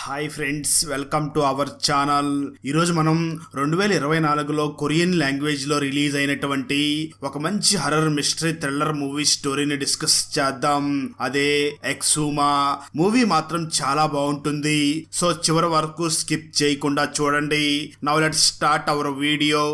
Hi friends, welcome to our channel. ఈరోజు మనం 2024లో Korean లాంగ్వేజ్లో రిలీజ్ అయినటువంటి ఒక మంచి హర్రర్ మిస్టరీ థ్రిల్లర్ మూవీ స్టోరీని డిస్కస్ చేద్దాం. అదే ఎక్సూమా. మూవీ మాత్రం చాలా బాగుంటుంది, సో చివరి వరకు స్కిప్ చేయకుండా చూడండి. Now let's start our video.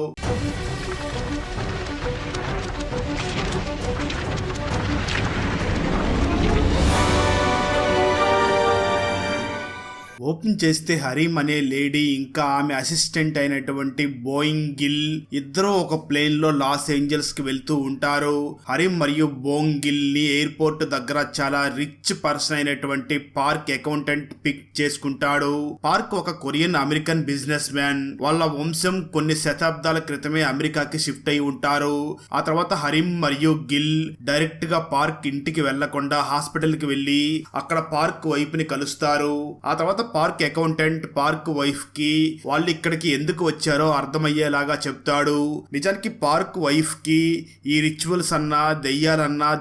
Open చేస్తే హరీం అనే లేడీ ఇంకా ఆమె అసిస్టెంట్ అయినటువంటి బోయింగ్ గిల్ ఇద్దరు ఒక ప్లేన్ లో లాస్ ఏంజల్స్ కి వెళ్తూ ఉంటారు. హరీం మరియు బోయింగ్ గిల్ ని ఎయిర్పోర్ట్ దగ్గర చాలా రిచ్ పర్సన్ అయినటువంటి పార్క్ అకౌంటెంట్ పిక్ చేసుకుంటాడు. పార్క్ ఒక కొరియన్ అమెరికన్ బిజినెస్ మ్యాన్. వాళ్ళ వంశం కొన్ని శతాబ్దాల క్రితమే అమెరికాకి షిఫ్ట్ అయి ఉంటారు. ఆ తర్వాత హరీం మరియు గిల్ డైరెక్ట్ గా పార్క్ ఇంటికి వెళ్లకుండా హాస్పిటల్ కి వెళ్లి అక్కడ పార్క్ వైపుని కలుస్తారు. ఆ తర్వాత పార్క్ అకౌంటెంట్ పార్క్ వైఫ్ కి వాళ్ళు ఇక్కడికి ఎందుకు వచ్చారో అర్థమయ్యేలాగా చెప్తాడు. నిజానికి పార్క్ వైఫ్ కి ఈ రిచువల్స్ అన్నా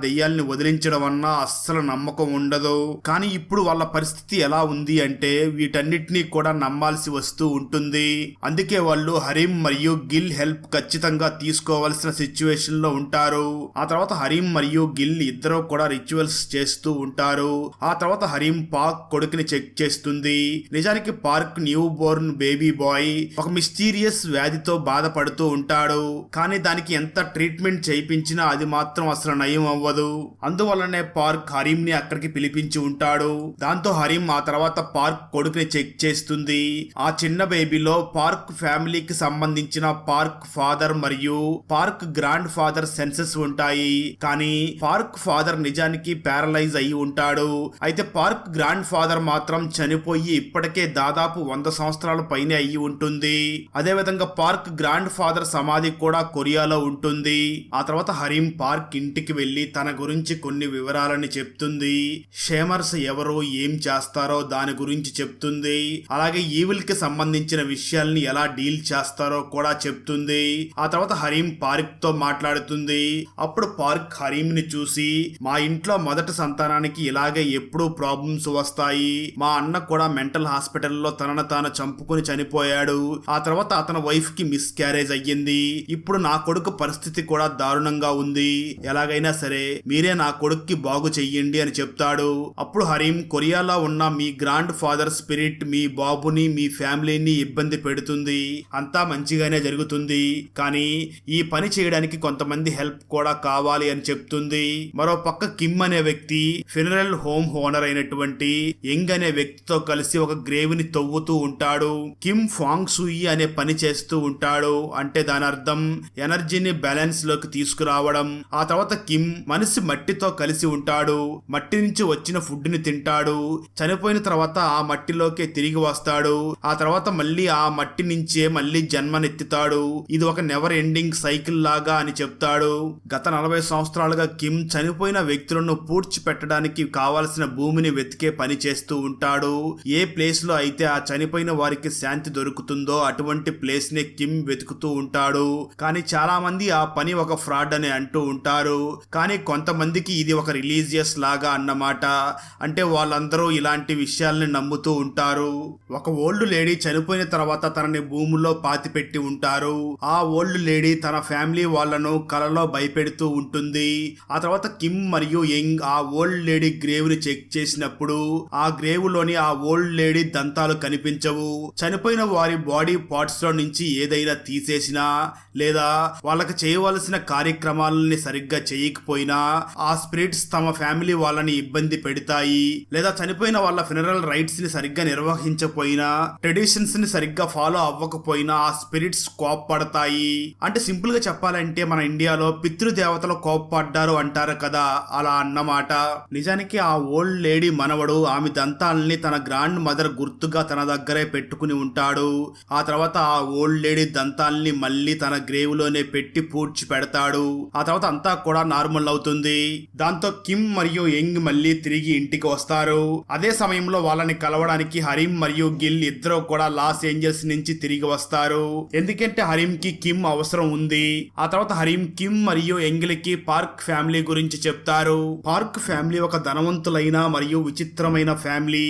దెయ్యాల్ని వదిలించడం అన్నా అస్సలు నమ్మకం ఉండదు. కానీ ఇప్పుడు వాళ్ళ పరిస్థితి ఎలా ఉంది అంటే వీటన్నిటినీ కూడా నమ్మాల్సి వస్తూ ఉంటుంది. అందుకే వాళ్ళు హరీం మరియు గిల్ హెల్ప్ ఖచ్చితంగా తీసుకోవాల్సిన సిచ్యువేషన్ లో ఉంటారు. ఆ తర్వాత హరీం మరియు గిల్ ఇద్దరు కూడా రిచువల్స్ చేస్తూ ఉంటారు. ఆ తర్వాత హరీం పార్క్ కొడుకుని చెక్ చేస్తుంది. నిజానికి park new Born baby bye ఒక మిస్టీరియస్ వ్యాధితో బాధపడుతూ ఉంటాడు. కానీ దానికి ఎంత ట్రీట్మెంట్ చేయించినా అది మాత్రం అసలు నయం అవ్వదు. అందువల్లనే పార్క్ హరీం ని అక్కడికి పిలిపించి ఉంటాడు. దాంతో హరీం ఆ తర్వాత పార్క్ కొడుకుని చెక్ చేస్తుంది. ఆ చిన్న బేబీలో పార్క్ ఫ్యామిలీకి సంబంధించిన పార్క్ ఫాదర్ మరియు పార్క్ గ్రాండ్ ఫాదర్ సెన్సెస్ ఉంటాయి. కానీ పార్క్ ఫాదర్ నిజానికి ప్యారలైజ్ అయి ఉంటాడు. అయితే పార్క్ గ్రాండ్ ఫాదర్ మాత్రం చనిపోయి ఇప్పటికే దాదాపు 100 సంవత్సరాల పైనే అయ్యి ఉంటుంది. అదేవిధంగా పార్క్ గ్రాండ్ ఫాదర్ సమాధి కూడా కొరియాలో ఉంటుంది. ఆ తర్వాత హరీం పార్క్ ఇంటికి వెళ్లి తన గురించి కొన్ని వివరాలని చెప్తుంది. షేమర్స్ ఎవరో, ఏం చేస్తారో దాని గురించి చెప్తుంది. అలాగే ఈవిల్ కి సంబంధించిన విషయాల్ని ఎలా డీల్ చేస్తారో కూడా చెప్తుంది. ఆ తర్వాత హరీం పార్క్ తో మాట్లాడుతుంది. అప్పుడు పార్క్ హరీం ని చూసి, మా ఇంట్లో మొదటి సంతానానికి ఇలాగే ఎప్పుడూ ప్రాబ్లమ్స్ వస్తాయి. మా అన్న కూడా మెంటల్ హాస్పిటల్లో తనను తాను చంపుకుని చనిపోయాడు. ఆ తర్వాత అతని వైఫ్ కి మిస్ క్యారేజ్ అయ్యింది. ఇప్పుడు నా కొడుకు పరిస్థితి కూడా దారుణంగా ఉంది. ఎలాగైనా సరే మీరే నా కొడుక్కి బాగు చెయ్యండి అని చెప్తాడు. అప్పుడు హరీం, కొరియాలో ఉన్న మీ గ్రాండ్ ఫాదర్ స్పిరిట్ మీ బాబుని మీ ఫ్యామిలీని ఇబ్బంది పెడుతుంది. అంతా మంచిగానే జరుగుతుంది, కానీ ఈ పని చేయడానికి కొంతమంది హెల్ప్ కూడా కావాలి అని చెప్తుంది. మరో పక్క కిమ్ అనే వ్యక్తి ఫినరల్ హోమ్ ఓనర్ అయినటువంటి యంగ్ అనే వ్యక్తితో కలిసి ఒక గ్రేవ్ ని తవ్వుతూ ఉంటాడు. కిమ్ ఫాంగ్ సూయి అనే పని చేస్తూ ఉంటాడు. అంటే దాని అర్థం ఎనర్జీని బ్యాలెన్స్ లోకి తీసుకురావడం. ఆ తర్వాత కిమ్ మనిషి మట్టితో కలిసి ఉంటాడు. మట్టి నుంచి వచ్చిన ఫుడ్ ని తింటాడు. చనిపోయిన తర్వాత ఆ మట్టిలోకి తిరిగి వస్తాడు. ఆ తర్వాత మళ్ళీ ఆ మట్టి నుంచే మళ్ళీ జన్మనెత్తుతాడు. ఇది ఒక నెవర్ ఎండింగ్ సైకిల్ లాగా అని చెప్తాడు. గత 40 సంవత్సరాలుగా కిమ్ చనిపోయిన వ్యక్తులను పూడ్చి పెట్టడానికి కావాల్సిన భూమిని వెతికే పని చేస్తూ ఉంటాడు. ఏ ప్లేస్ లో అయితే ఆ చనిపోయిన వారికి శాంతి దొరుకుతుందో అటువంటి ప్లేస్ ని కిమ్ వెతుకుతూ ఉంటాడు. కానీ చాలా మంది ఆ పని ఒక ఫ్రాడ్ అని అంటూ ఉంటారు. కానీ కొంతమందికి ఇది ఒక రిలీజియస్ లాగా అన్నమాట. అంటే వాళ్ళందరూ ఇలాంటి విషయాల్ని నమ్ముతూ ఉంటారు. ఒక ఓల్డ్ లేడీ చనిపోయిన తర్వాత తనని భూమిలో పాతిపెట్టి ఉంటారు. ఆ ఓల్డ్ లేడీ తన ఫ్యామిలీ వాళ్ళను కలలో భయపెడుతూ ఉంటుంది. ఆ తర్వాత కిమ్ మరియు యంగ్ ఆ ఓల్డ్ లేడీ గ్రేవ్ ని చెక్ చేసినప్పుడు ఆ గ్రేవ్ లోని ఆ ఓల్డ్ లేడీ దంతాలు కనిపించవు. చనిపోయిన వారి బాడీ పార్ట్స్ లో నుంచి ఏదైనా తీసేసినా లేదా వాళ్ళకి చేయవలసిన కార్యక్రమాలని సరిగ్గా చేయకపోయినా ఆ స్పిరిట్స్ తమ ఫ్యామిలీ వాళ్ళని ఇబ్బంది పెడతాయి. లేదా చనిపోయిన వాళ్ళ ఫినరల్ రైట్స్ ని సరిగ్గా నిర్వహించకపోయినా, ట్రెడిషన్స్ ని సరిగ్గా ఫాలో అవ్వకపోయినా ఆ స్పిరిట్స్ కోప్పడతాయి. అంటే సింపుల్ గా చెప్పాలంటే మన ఇండియాలో పితృదేవతలు కోప్పడ్డారు అంటారు కదా, అలా అన్నమాట. నిజానికి ఆ ఓల్డ్ లేడీ మనవడు ఆమె దంతాలని తన గ్రాండ్ మదర్ గుర్తుగా తన దగ్గరే పెట్టుకుని ఉంటాడు. ఆ తర్వాత ఆ ఓల్డ్ లేడీ దంతాల్ని మళ్ళీ తన గ్రేవ్ లోనే పెట్టి పూడ్చి పెడతాడు. ఆ తర్వాత అంతా కూడా నార్మల్ అవుతుంది. దాంతో కిమ్ మరియు యంగ్ మళ్ళీ తిరిగి ఇంటికి వస్తారు. అదే సమయంలో వాళ్ళని కలవడానికి హరీం మరియు గిల్ ఇద్దరు కూడా లాస్ ఏంజల్స్ నుంచి తిరిగి వస్తారు. ఎందుకంటే హరీం కి కిమ్ అవసరం ఉంది. ఆ తర్వాత హరీం కిమ్ మరియు యంగ్ కి పార్క్ ఫ్యామిలీ గురించి చెప్తారు. పార్క్ ఫ్యామిలీ ఒక ధనవంతులైన మరియు విచిత్రమైన ఫ్యామిలీ.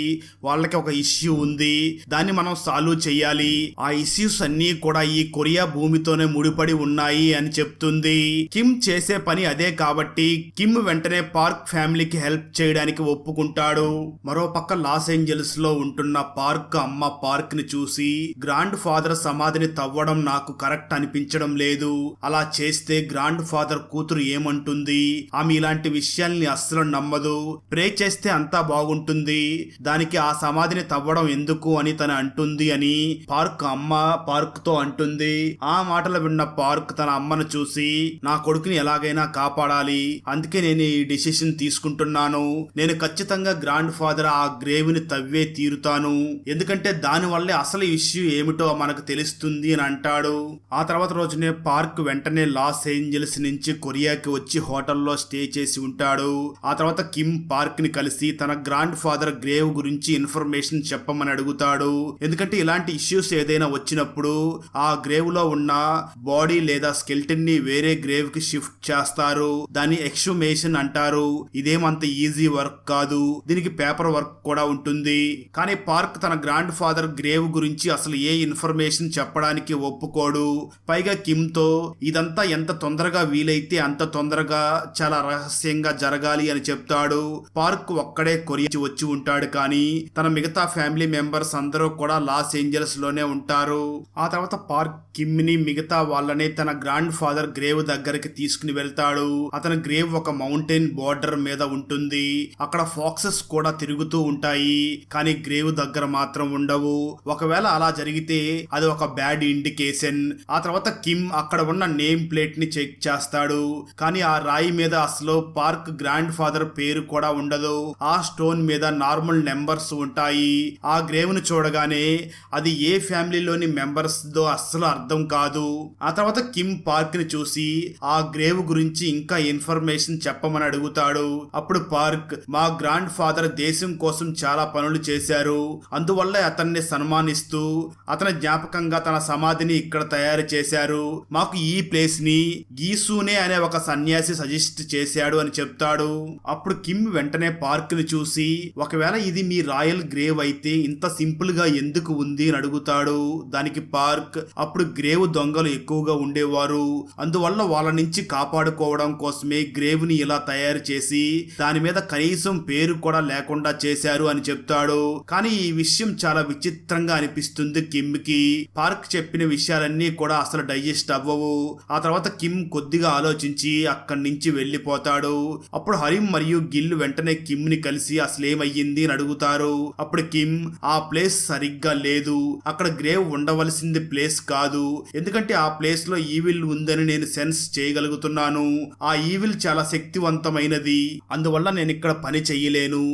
వాళ్ళకి అక్కడికి ఒక ఇష్యూ ఉంది, దాన్ని మనం సాల్వ్ చేయాలి. ఆ ఇష్యూస్ అన్ని కూడా ఈ కొరియా భూమితోనే ముడిపడి ఉన్నాయి అని చెప్తుంది. కిమ్ చేసే పని అదే కాబట్టి కిమ్ వెంటనే పార్క్ ఫ్యామిలీకి హెల్ప్ చేయడానికి ఒప్పుకుంటాడు. మరోపక్క లాస్ ఏంజల్స్ లో ఉంటున్న పార్క్ అమ్మ పార్క్ ని చూసి గ్రాండ్ ఫాదర్ సమాధిని తవ్వడం నాకు కరెక్ట్ అనిపించడం లేదు. అలా చేస్తే గ్రాండ్ ఫాదర్ కూతురు ఏమంటుంది, ఆమె ఇలాంటి విషయాల్ని అస్సలు నమ్మదు. ప్రే చేస్తే అంతా బాగుంటుంది, దానికి ఆ సమాధిని తవ్వడం ఎందుకు అని తను అంటుంది అని పార్క్ అమ్మ పార్క్ తో అంటుంది. ఆ మాటలు విన్న పార్క్ తన అమ్మను చూసి నా కొడుకుని ఎలాగైనా కాపాడాలి, అందుకే నేను ఈ డిసిషన్ తీసుకుంటున్నాను. నేను ఖచ్చితంగా గ్రాండ్ ఫాదర్ ఆ గ్రేవ్ ని తవ్వే తీరుతాను, ఎందుకంటే దాని వల్లే అసలు ఇష్యూ ఏమిటో మనకు తెలుస్తుంది అని అంటాడు. ఆ తర్వాత రోజునే పార్క్ వెంటనే లాస్ ఏంజల్స్ నుంచి కొరియాకి వచ్చి హోటల్లో స్టే చేసి ఉంటాడు. ఆ తర్వాత కిమ్ పార్క్ ని కలిసి తన గ్రాండ్ ఫాదర్ గ్రేవ్ గురించి ఇన్ఫర్మేషన్ చెప్పమని అడుగుతాడు. ఎందుకంటే ఇలాంటి ఇష్యూస్ ఏదైనా వచ్చినప్పుడు ఆ గ్రేవ్ లో ఉన్న బాడీ లేదా స్కెల్టన్ ని వేరే గ్రేవ్ కి షిఫ్ట్ చేస్తారు, దాన్ని ఎక్స్హుమేషన్ అంటారు. ఇదేమంత ఈజీ వర్క్ కాదు, దీనికి పేపర్ వర్క్ కూడా ఉంటుంది. కానీ పార్క్ తన గ్రాండ్ ఫాదర్ గ్రేవ్ గురించి అసలు ఏ ఇన్ఫర్మేషన్ చెప్పడానికి ఒప్పుకోడు. పైగా కిమ్ తో ఇదంతా ఎంత తొందరగా వీలైతే అంత తొందరగా చాలా రహస్యంగా జరగాలి అని చెప్తాడు. పార్క్ ఒక్కడే కొరియా వచ్చి ఉంటాడు, కానీ తన మిగతా ఫ్యామిలీ మెంబర్స్ అందరూ కూడా లాస్ ఏంజల్స్ లోనే ఉంటారు. ఆ తర్వాత పార్క్ కిమ్ ని మిగతా వాళ్ళని తన గ్రాండ్ ఫాదర్ గ్రేవ్ దగ్గరికి తీసుకుని వెళ్తాడు. అతని గ్రేవ్ ఒక మౌంటైన్ బోర్డర్ మీద ఉంటుంది. అక్కడ ఫాక్సెస్ కూడా తిరుగుతూ ఉంటాయి, కానీ గ్రేవ్ దగ్గర మాత్రం ఉండవు. ఒకవేళ అలా జరిగితే అది ఒక బ్యాడ్ ఇండికేషన్. ఆ తర్వాత కిమ్ అక్కడ ఉన్న నేమ్ ప్లేట్ ని చెక్ చేస్తాడు, కానీ ఆ రాయి మీద అసలు పార్క్ గ్రాండ్ ఫాదర్ పేరు కూడా ఉండదు. ఆ స్టోన్ మీద నార్మల్ నెంబర్స్ ఉంటాయి. ఆ గ్రేవ్ ను చూడగానే అది ఏ ఫ్యామిలీలోని మెంబర్స్ దో అస్సలు అర్థం కాదు. ఆ తర్వాత కిమ్ పార్క్ ని చూసి ఆ గ్రేవ్ గురించి ఇంకా ఇన్ఫర్మేషన్ చెప్పమని అడుగుతాడు. అప్పుడు పార్క్, మా గ్రాండ్ ఫాదర్ దేశం కోసం చాలా పనులు చేశారు, అందువల్ల అతన్ని సన్మానిస్తూ అతని జ్ఞాపకంగా తన సమాధిని ఇక్కడ తయారు చేశారు. మాకు ఈ ప్లేస్ ని గీసూనే అనే ఒక సన్యాసి సజెస్ట్ చేశాడు అని చెప్తాడు. అప్పుడు కిమ్ వెంటనే పార్క్ ని చూసి ఒకవేళ ఇది మీ రాయల్ గ్రేవ్ అయితే ఇంత సింపుల్ గా ఎందుకు ఉంది అని అడుగుతాడు. దానికి పార్క్, అప్పుడు గ్రేవ్ దొంగలు ఎక్కువగా ఉండేవారు, అందువల్ల వాళ్ళ నుంచి కాపాడుకోవడం కోసమే గ్రేవ్ ని ఇలా తయారు చేసి దాని మీద కనీసం పేరు కూడా లేకుండా చేశారు అని చెప్తాడు. కానీ ఈ విషయం చాలా విచిత్రంగా అనిపిస్తుంది కిమ్ కి. పార్క్ చెప్పిన విషయాలన్నీ కూడా అసలు డైజెస్ట్ అవ్వవు. ఆ తర్వాత కిమ్ కొద్దిగా ఆలోచించి అక్కడి నుంచి వెళ్లిపోతాడు. అప్పుడు హరిమ్ మరియు గిల్ వెంటనే కిమ్ ని కలిసి అసలేమయ్యింది అని అడుగుతారు. అప్పుడు కిమ్, ఆ ప్లేస్ సరిగ్గా లేదు, అక్కడ గ్రేవ్ ఉండవలసింది ప్లేస్ కాదు, ఎందుకంటే ఆ ప్లేస్ లో ఈవిల్ ఉందని నేను సెన్స్ చేయగలుగుతున్నాను. ఆ ఈవిల్ చాలా శక్తివంతమైనది, అందువల్ల నేను ఇక్కడ పని చెయ్యలేను,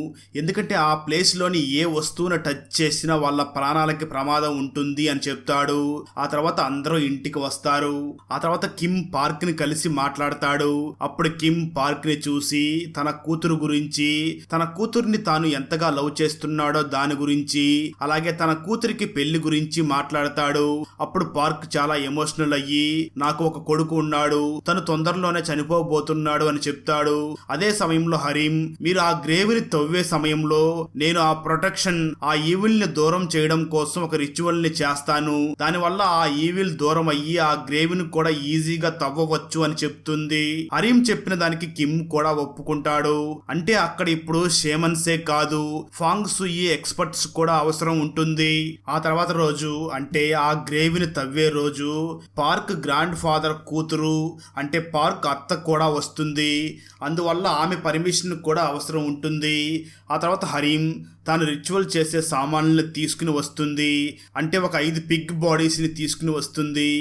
ఎందుకంటే ఆ ప్లేస్ లోని ఏ వస్తువును టచ్ చేసినా వాళ్ళ ప్రాణాలకి ప్రమాదం ఉంటుంది అని చెప్తాడు. ఆ తర్వాత అందరూ ఇంటికి వస్తారు. ఆ తర్వాత కిమ్ పార్క్ ని కలిసి మాట్లాడతాడు. అప్పుడు కిమ్ పార్క్ ని చూసి తన కూతురు గురించి, తన కూతుర్ని తాను ఎంతగా లవ్ చేస్తున్నాడో దాని గురించి, అలాగే తన కూతురికి పెళ్లి గురించి మాట్లాడతాడు. అప్పుడు పార్క్ చాలా ఎమోషనల్ అయ్యి నాకు ఒక కొడుకు ఉన్నాడు, తను తొందరలోనే చనిపోబోతున్నాడు అని చెప్తాడు. అదే సమయంలో హరిమ్, మీరు ఆ గ్రేవ్ ని తవ్వే సమయంలో నేను ఆ ప్రొటెక్షన్, ఆ ఈవిల్ ని దూరం చేయడం కోసం ఒక రిచువల్ ని చేస్తాను, దానివల్ల ఆ ఈవిల్ దూరం అయ్యి ఆ గ్రేవ్ ని కూడా ఈజీగా తవ్వవచ్చు అని చెప్తుంది. హరిమ్ చెప్పిన దానికి కిమ్ కూడా ఒప్పుకుంటాడు. అంటే అక్కడ ఇప్పుడు షేమన్సే కాదు, ఫాంగ్ సుయి ఎక్స్పర్ట్స్ కూడా అవసరం ఉంటుంది. ఆ తర్వాత రోజు అంటే ఆ గ్రేవ్ ని తవ్వే రోజు పార్క్ గ్రాండ్ ఫాదర్ కూతురు అంటే పార్క్ అత్త కూడా వస్తుంది, అందువల్ల ఆమె పర్మిషన్ కూడా అవసరం ఉంటుంది. ఆ తర్వాత హరిమ్ తాను రిచువల్ చేసే సామాన్లను తీసుకుని వస్తుంది, అంటే ఒక 5 పిగ్ బాడీస్ ని తీసుకుని వస్తుంది.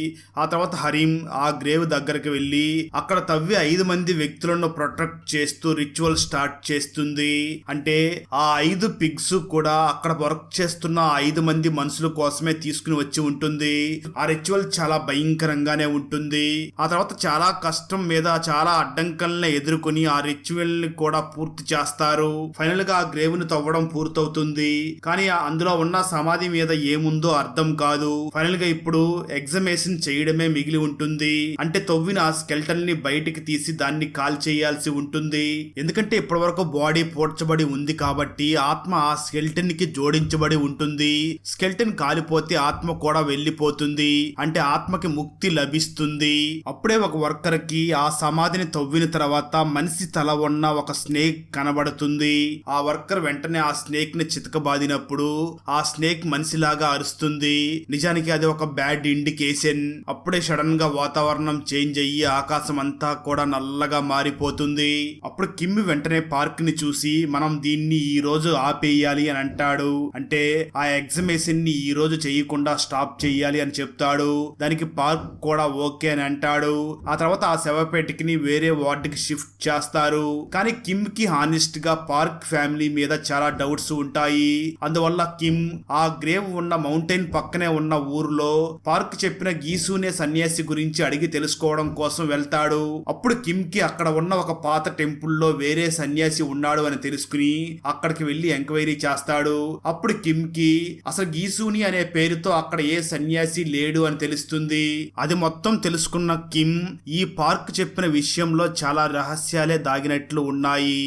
ఆ తర్వాత హరిమ్ ఆ గ్రేవ్ దగ్గరికి వెళ్ళి అక్కడ తవ్వి 5 మంది వ్యక్తులను ప్రొటెక్ట్ చేస్తూ రిచువల్ స్టార్ట్ చేస్తుంది. అంటే ఆ 5 పిగ్స్ కూడా అక్కడ వర్క్ చేస్తున్న 5 మంది మనుషుల కోసమే తీసుకుని వచ్చి ఉంటుంది. ఆ రిచువల్ చాలా భయంకరంగానే ఉంటుంది. ఆ తర్వాత చాలా కష్టం మీద చాలా అడ్డంకల్ని ఎదుర్కొని ఆ రిచువల్ ని కూడా పూర్తి చేస్తారు. ఫైనల్ గా ఆ గ్రేవ్ ని తవ్వడం పూర్తి పూర్తవుతుంది. కానీ అందులో ఉన్న సమాధి మీద ఏముందో అర్థం కాదు. ఫైనల్ గా ఇప్పుడు ఎగ్జామినేషన్ చేయడమే మిగిలి ఉంటుంది. అంటే తవ్విన ఆ స్కెల్టన్ ని బయటికి తీసి దాన్ని కాల్ చేయాల్సి ఉంటుంది. ఎందుకంటే ఇప్పటి వరకు బాడీ పూడ్చబడి ఉంది కాబట్టి ఆత్మ ఆ స్కెల్టన్ కి జోడించబడి ఉంటుంది. స్కెల్టన్ కాలిపోతే ఆత్మ కూడా వెళ్ళిపోతుంది. అంటే ఆత్మకి ముక్తి లభిస్తుంది. అప్పుడే ఒక వర్కర్ కి ఆ సమాధిని తవ్విన తర్వాత మనిషి తల ఉన్న ఒక స్నేక్ కనబడుతుంది. ఆ వర్కర్ వెంటనే ఆ స్నేక్ ని చితకబాదినప్పుడు ఆ స్నేక్ మనిషిలాగా అరుస్తుంది. నిజానికి అది ఒక బ్యాడ్ ఇండికేషన్. అప్పుడే సడన్ గా వాతావరణం చేంజ్ అయ్యి ఆకాశం అంతా కూడా నల్లగా మారిపోతుంది. అప్పుడు కిమ్ వెంటనే పార్క్ ని చూసి మనం దీన్ని ఈ రోజు ఆపేయాలి అని అంటాడు. అంటే ఆ ఎగ్జామినేషన్ ని ఈ రోజు చేయకుండా స్టాప్ చెయ్యాలి అని చెప్తాడు. దానికి పార్క్ కూడా ఓకే అని అంటాడు. ఆ తర్వాత ఆ శవపేటికని వేరే వార్డుకి షిఫ్ట్ చేస్తారు. కానీ కిమ్ కి హానెస్ట్ గా పార్క్ ఫ్యామిలీ మీద చాలా డౌట్స్ ఉంటాయి. అందువల్ల కిమ్ ఆ గ్రేవ్ ఉన్న మౌంటైన్ పక్కనే ఉన్న ఊర్లో పార్క్ చెప్పిన గీసూనే సన్యాసి గురించి అడిగి తెలుసుకోవడం కోసం వెళ్తాడు. అప్పుడు కిమ్ కి అక్కడ ఉన్న ఒక పాత టెంపుల్లో వేరే సన్యాసి ఉన్నాడు అని తెలుసుకుని అక్కడికి వెళ్లి ఎంక్వైరీ చేస్తాడు. అప్పుడు కిమ్ కి అసలు గీసూని అనే పేరుతో అక్కడ ఏ సన్యాసి లేడు అని తెలుస్తుంది. అది మొత్తం తెలుసుకున్న కిమ్ ఈ పార్క్ చెప్పిన విషయంలో చాలా రహస్యాలే దాగినట్లు ఉన్నాయి.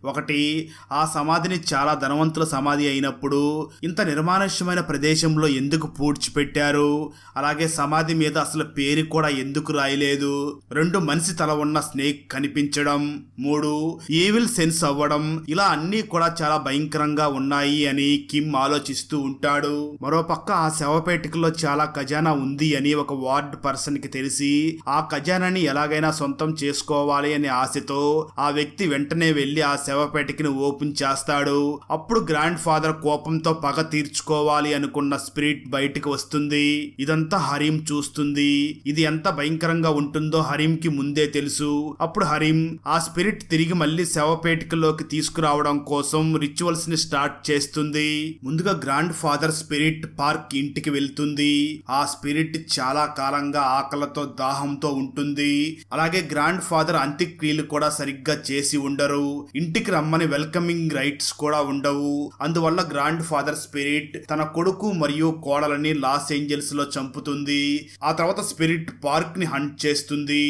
ఒకటి, ఆ సమాధిని చాలా ధనవంతుల సమాధి అయినప్పుడు ఇంత నిర్మానుష్యమైన ప్రదేశంలో ఎందుకు పూడ్చిపెట్టారు? అలాగే సమాధి మీద అసలు పేరు కూడా ఎందుకు రాయలేదు? 2, మనిషి తల ఉన్న స్నేక్ కనిపించడం. 3, ఈవిల్ సెన్స్ అవ్వడం. ఇలా అన్నీ కూడా చాలా భయంకరంగా ఉన్నాయి అని కిమ్ ఆలోచిస్తూ ఉంటాడు. మరోపక్క ఆ శవపేటికలో చాలా ఖజానా ఉంది అని ఒక వార్డ్ పర్సన్ కి తెలిసి ఆ ఖజానాని ఎలాగైనా సొంతం చేసుకోవాలి అనే ఆశతో ఆ వ్యక్తి వెంటనే వెళ్లి ఆ శవపేటికని ఓపెన్ చేస్తాడు. అప్పుడు గ్రాండ్ ఫాదర్ కోపంతో పగ తీర్చుకోవాలి అనుకున్న స్పిరిట్ బయటికి వస్తుంది. ఇదంతా హరీం చూస్తుంది. ఇది ఎంత భయంకరంగా ఉంటుందో హరీం కి ముందే తెలుసు. అప్పుడు హరీం ఆ స్పిరిట్ తిరిగి మళ్ళీ శవపేటికలోకి తీసుకురావడం కోసం రిచువల్స్ ని స్టార్ట్ చేస్తుంది. ముందుగా గ్రాండ్ ఫాదర్ స్పిరిట్ పార్క్ ఇంటికి వెళ్తుంది. ఆ స్పిరిట్ చాలా కాలంగా ఆకలితో దాహంతో ఉంటుంది. అలాగే గ్రాండ్ ఫాదర్ అంత్యక్రియలు కూడా సరిగ్గా చేసి ఉండరు. ఇంటికి రమ్మని వెల్కమింగ్ రైట్స్ కూడా ఉండవు. అందువల్ల గ్రాండ్ ఫాదర్ స్పిరిట్ తన కొడుకు మరియు కోడలని లాస్ ఏంజల్స్ లో చంపుతుంది. ఆ తర్వాత స్పిరిట్ పార్క్ ని హంట్ చేస్తుంది.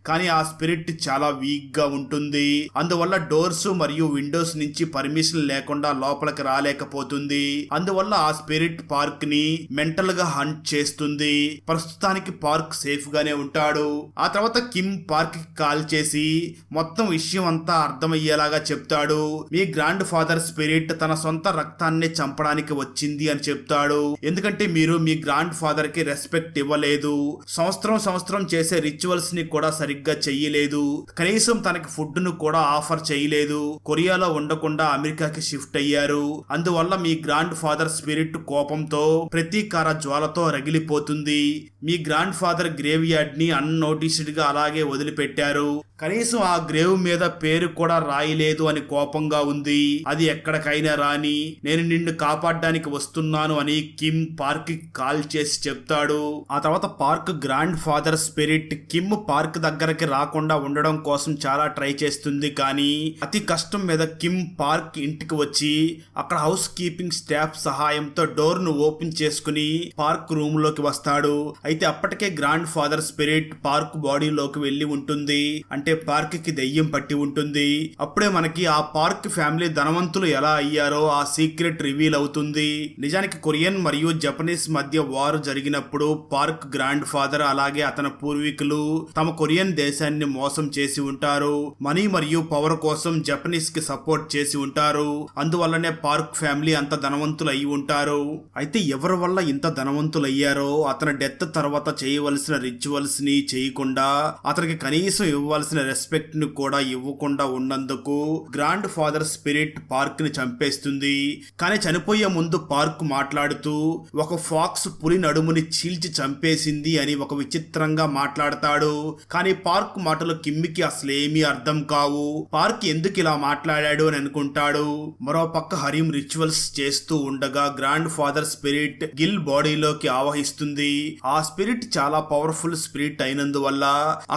కానీ ఆ స్పిరిట్ చాలా వీక్ గా ఉంటుంది. అందువల్ల డోర్స్ మరియు విండోస్ నుంచి పర్మిషన్ లేకుండా లోపలికి రాలేకపోతుంది. అందువల్ల ఆ స్పిరిట్ పార్క్ ని మెంటల్ గా హంట్ చేస్తుంది. ప్రస్తుతానికి పార్క్ సేఫ్ గానే ఉంటాడు. ఆ తర్వాత కిమ్ పార్క్ కి కాల్ చేసి మొత్తం విషయం అంతా అర్థమయ్యేలాగా చెప్తాడు. మీ గ్రాండ్ ఫాదర్ స్పిరిట్ తన సొంత రక్తాన్ని చంపడానికి వచ్చింది అని చెప్తాడు. ఎందుకంటే మీరు మీ గ్రాండ్ ఫాదర్ కి రెస్పెక్ట్ ఇవ్వలేదు. సంవత్సరం చేసే రిచువల్స్ ని కూడా సరిగ్గా చెయ్యలేదు. కనీసం తనకి ఫుడ్ ను కూడా ఆఫర్ చేయలేదు. కొరియాలో ఉండకుండా అమెరికాకి షిఫ్ట్ అయ్యారు. అందువల్ల మీ గ్రాండ్ ఫాదర్ స్పిరిట్ కోపంతో ప్రతీకార జ్వాలతో రగిలిపోతుంది. మీ గ్రాండ్ ఫాదర్ గ్రేవ్ యార్డ్ ని అన్నోటిస్డ్ గా అలాగే వదిలిపెట్టారు. కనీసం ఆ గ్రేవ్ మీద పేరు కూడా రాయలేదు అని కోపంగా ఉంది. అది ఎక్కడికైనా రాని, నేను నిన్ను కాపాడడానికి వస్తున్నాను అని కిమ్ పార్క్ కి కాల్ చేసి చెప్తాడు. ఆ తర్వాత park grand father spirit Kim park దగ్గరకి రాకుండా ఉండడం కోసం చాలా ట్రై చేస్తుంది. కానీ అతి కష్టం మీద కిమ్ పార్క్ ఇంటికి వచ్చి అక్కడ హౌస్ కీపింగ్ స్టాఫ్ సహాయంతో డోర్ ను ఓపెన్ చేసుకుని పార్క్ రూమ్ లోకి వస్తాడు. అయితే అప్పటికే గ్రాండ్ ఫాదర్ స్పిరిట్ పార్క్ బాడీలోకి వెళ్లి ఉంటుంది. అంటే పార్క్ కి దెయ్యం పట్టి ఉంటుంది. అప్పుడే మనకి ఆ పార్క్ ఫ్యామిలీ ధనవంతులు ఎలా అయ్యారో ఆ సీక్రెట్ రివీల్ అవుతుంది. నిజానికి కొరియన్ మరియు జపనీస్ మధ్య వార్ జరిగినప్పుడు పార్క్ గ్రాండ్ ఫాదర్ అలాగే అతని పూర్వీకులు తమ కొరియన్ దేశాన్ని మోసం చేసి ఉంటారు. మనీ మరియు పవర్ కోసం జపనీస్ కి సపోర్ట్ చేసి ఉంటారు. అందువల్లనే పార్క్ ఫ్యామిలీ అంత ధనవంతులు అయి ఉంటారు. అయితే ఎవరి వల్ల ఇంత ధనవంతులు అయ్యారో అతని డెత్ తర్వాత చేయవలసిన రిచువల్స్ ని చేయకుండా అతనికి కనీసం ఇవ్వాల్సిన రెస్పెక్ట్ ని కూడా ఇవ్వకుండా ఉన్నందుకు గ్రాండ్ ఫాదర్ స్పిరిట్ పార్క్ ని చంపేస్తుంది. కానీ చనిపోయే ముందు పార్క్ మాట్లాడుతూ ఒక ఫాక్స్ పులి నడుముని చీల్చి చంపేసింది అని ఒక విచిత్రంగా మాట్లాడతాడు. కానీ పార్క్ మాటలు కిమ్మికి అసలేమీ అర్థం కావు. పార్క్ ఎందుకు ఇలా మాట్లాడాడు అని అనుకుంటాడు. మరో పక్క హరీం రిచువల్స్ చేస్తూ ఉండగా గ్రాండ్ ఫాదర్ స్పిరిట్ గిల్ బాడీలోకి ఆవహిస్తుంది. ఆ స్పిరిట్ చాలా పవర్ఫుల్ స్పిరిట్ అయినందువల్ల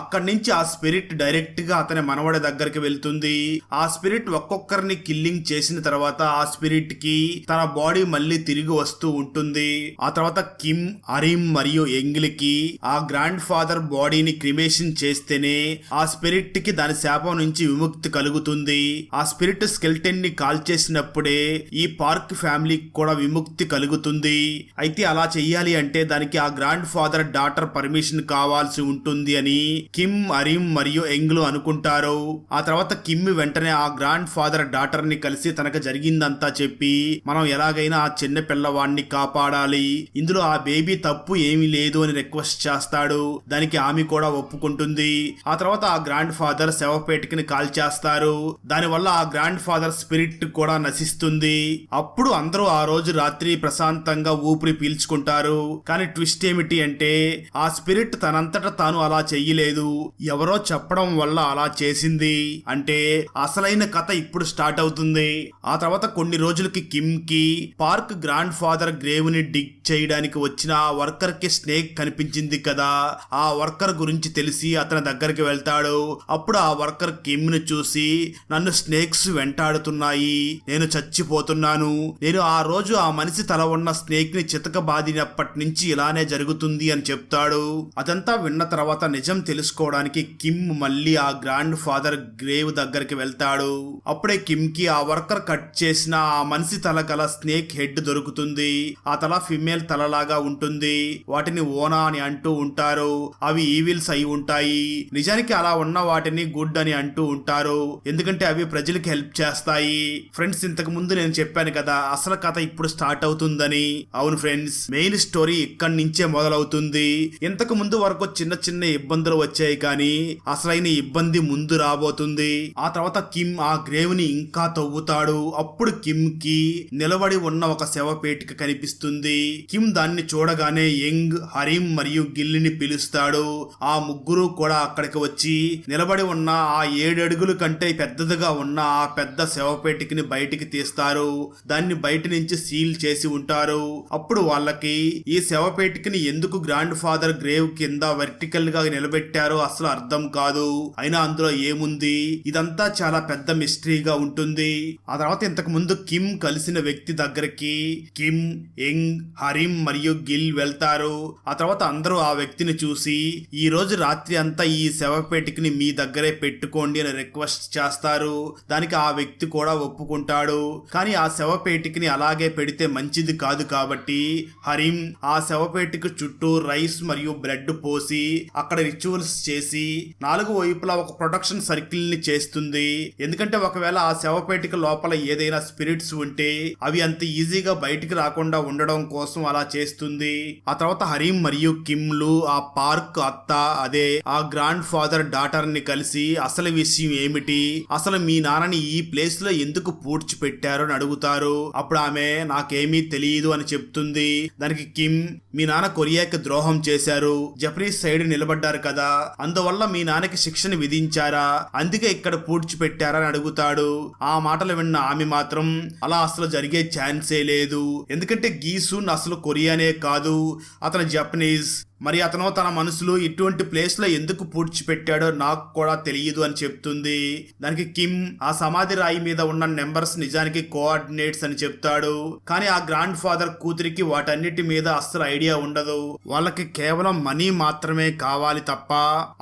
అక్కడి నుంచి ఆ స్పిరిట్ డైరెక్ట్ గా అతని మనవడి దగ్గరికి వెళ్తుంది. ఆ స్పిరిట్ ఒక్కొక్కరిని కిల్లింగ్ చేసిన తర్వాత ఆ స్పిరిట్ కి తన బాడీ మళ్ళీ తిరిగి వస్తూ ఉంటుంది. ఆ తర్వాత కిమ్, హరిమ్ మరియు ఎంగిల్ కి ఆ గ్రాండ్ ఫాదర్ బాడీని క్రిమేషన్ చేస్తేనే ఆ స్పిరిట్ కి దాని శాపం నుంచి విముక్తి కలుగుతుంది. ఆ స్పిరిట్ స్కెల్టన్ ని కాల్ చేసినప్పుడే ఈ పార్క్ ఫ్యామిలీకి కూడా విముక్తి కలుగుతుంది. అయితే అలా చెయ్యాలి అంటే దానికి ఆ గ్రాండ్ ఫాదర్ డాటర్ పర్మిషన్ కావాల్సి ఉంటుంది అని కిమ్, హరిమ్ మరియు ఎంగిల్ అనుకుంటారు. ఆ తర్వాత కిమ్ వెంటనే ఆ గ్రాండ్ ఫాదర్ డాటర్ ని కలిసి తనకు జరిగిందంతా చెప్పి మనం ఎలాగైనా ఆ చిన్న పిల్లవాడిని కాపాడాలి, ఇందులో ఆ బేబీ తప్పు ఏమీ లేదు అని రిక్వెస్ట్ చేస్తాడు. దానికి ఆమె కూడా ఒప్పుకుంటుంది. ఆ తర్వాత ఆ గ్రాండ్ ఫాదర్ శవపేటికని కాల్ చేస్తారు. దానివల్ల ఆ గ్రాండ్ ఫాదర్ స్పిరిట్ కూడా నశిస్తుంది. అప్పుడు అందరూ ఆ రోజు రాత్రి ప్రశాంతంగా ఊపిరి పీల్చుకుంటారు. కానీ ట్విస్ట్ ఏమిటి అంటే ఆ స్పిరిట్ తనంతట తాను అలా చెయ్యలేదు, ఎవరో చెప్పడం వల్ల అలా చేసింది. అంటే అసలైన కథ ఇప్పుడు స్టార్ట్ అవుతుంది. ఆ తర్వాత కొన్ని రోజులకి కిమ్ కి పార్క్ గ్రాండ్ ఫాదర్ గ్రేవ్ ని డిగ్ చేయడానికి వచ్చిన ఆ వర్కర్ కి స్నేక్ కనిపించింది కదా. ఆ వర్కర్ గురించి తెలిసి అతని దగ్గరికి వెళ్తాడు. అప్పుడు ఆ వర్కర్ కిమ్ ని చూసి నన్ను స్నేక్స్ వెంటాడుతున్నాయి, నేను చచ్చిపోతున్నాను, నేను ఆ రోజు ఆ మనిషి తల ఉన్న స్నేక్ ని చితకబాదినప్పటి నుంచి ఇలానే జరుగుతుంది అని చెప్తాడు. అదంతా విన్న తర్వాత నిజం తెలుసుకోవడానికి కిమ్ మళ్ళీ ఆ గ్రాండ్ ఫాదర్ గ్రేవ్ దగ్గరికి వెళ్తాడు. అప్పుడే కిమ్ కి ఆ వర్కర్ కట్ చేసిన ఆ మనిషి తల గల స్నేక్ హెడ్ దొరుకుతుంది. ఆ తల ఫిమేల్ తలలాగా ఉంటుంది. వాటిని ఓనా అని అంటూ ఉంటారు. అవి ఈవిల్స్ అయి ఉంటాయి. నిజానికి అలా ఉన్న వాటిని గుడ్ అని అంటూ ఉంటారు, ఎందుకంటే అవి ప్రజలకి హెల్ప్ చేస్తాయి. ఫ్రెండ్స్, ఇంతకు ముందు నేను చెప్పాను కదా అసలు కథ ఇప్పుడు స్టార్ట్ అవుతుందని. అవును ఫ్రెండ్స్, మెయిన్ స్టోరీ ఇక్కడి నుంచే మొదలవుతుంది. ఇంతకు ముందు వరకు చిన్న చిన్న ఇబ్బందులు వచ్చాయి, కానీ అసలైన ఇబ్బంది ముందు రాబోతుంది. ఆ తర్వాత కిమ్ ఆ గ్రేవ్ ని ఇంకా తవ్వుతాడు. అప్పుడు కిమ్ కి నిలబడి ఉన్న ఒక శవపేటిక కనిపిస్తుంది. కిమ్ దాన్ని చూడగానే యంగ్, హరిమ్ మరియు గిల్లిని పిలుస్తాడు. ఆ ముగ్గురు కూడా అక్కడికి వచ్చి నిలబడి ఉన్న ఆ 7 అడుగుల కంటే పెద్దదిగా ఉన్న ఆ పెద్ద శవపేటికని బయటికి తీస్తారు. దాన్ని బయట నుంచి సీల్ చేసి ఉంటారు. అప్పుడు వాళ్ళకి ఈ శవపేటికని ఎందుకు గ్రాండ్ ఫాదర్ గ్రేవ్ కింద వర్టికల్ గా నిలబెట్టారో అసలు అర్థం కాదు. అయినా అందులో ఏముంది, ఇదంతా చాలా పెద్ద మిస్టరీగా ఉంటుంది. ఆ తర్వాత ఇంతకు ముందు కిమ్ కలిసిన వ్యక్తి దగ్గరికి కిమ్, యంగ్, హరిమ్ మరియు గిల్ వెళ్తారు. ఆ తర్వాత అందరూ ఆ వ్యక్తిని చూసి ఈ రోజు రాత్రి అంతా ఈ శవపేటికని మీ దగ్గరే పెట్టుకోండి అని రిక్వెస్ట్ చేస్తారు. దానికి ఆ వ్యక్తి కూడా ఒప్పుకుంటాడు. కానీ ఆ శవపేటికని అలాగే పెడితే మంచిది కాదు కాబట్టి హరిమ్ ఆ శవపేటిక చుట్టూ రైస్ మరియు బ్రెడ్ పోసి అక్కడ రిచువల్స్ చేసి 4 వైపులా ఒక ప్రొటెక్షన్ సర్కిల్ ని చేస్తుంది. ఎందుకంటే ఒకవేళ ఆ శవపేటిక లోపల ఏదైనా స్పిరిట్స్ ఉంటే అవి అంత ఈజీగా బయటికి రాకుండా ఉండడం కోసం అలా చేస్తుంది. ఆ తర్వాత హరిమ్ మరియు కిమ్లు ఆ పార్క్ అత్త, అదే ఆ గ్రాండ్ ఫాదర్ డాటర్ ని కలిసి అసలు విషయం ఏమిటి, అసలు మీ నాన్నని ఈ ప్లేస్ లో ఎందుకు పూడ్చిపెట్టారు అని అడుగుతారు. అప్పుడు ఆమె నాకేమీ తెలియదు అని చెప్తుంది. దానికి కిమ్, మీ నాన్న కొరియాకి ద్రోహం చేశారు, జపనీస్ సైడ్ నిలబడ్డారు కదా, అందువల్ల మీ నాన్నకి శిక్షను విధించారా, అందుకే ఇక్కడ పూడ్చిపెట్టారా అని అడుగుతాడు. ఆ మాటలు విన్న ఆమె మాత్రం అలా అసలు జరిగే ఛాన్సే లేదు, ఎందుకంటే గీసూన్ అసలు కొరియానే కాదు, అతను జపనీస్, మరి అతను తన మనసులో ఇటువంటి ప్లేస్ లో ఎందుకు పూడ్చిపెట్టాడో నాకు కూడా తెలియదు అని చెప్తుంది. దానికి కిమ్ ఆ సమాధి రాయి మీద ఉన్న నెంబర్స్ నిజానికి కోఆర్డినేట్స్ అని చెప్తాడు. కానీ ఆ గ్రాండ్ ఫాదర్ కూతురికి వాటన్నిటి మీద అస్సలు ఐడియా ఉండదు. వాళ్ళకి కేవలం మనీ మాత్రమే కావాలి తప్ప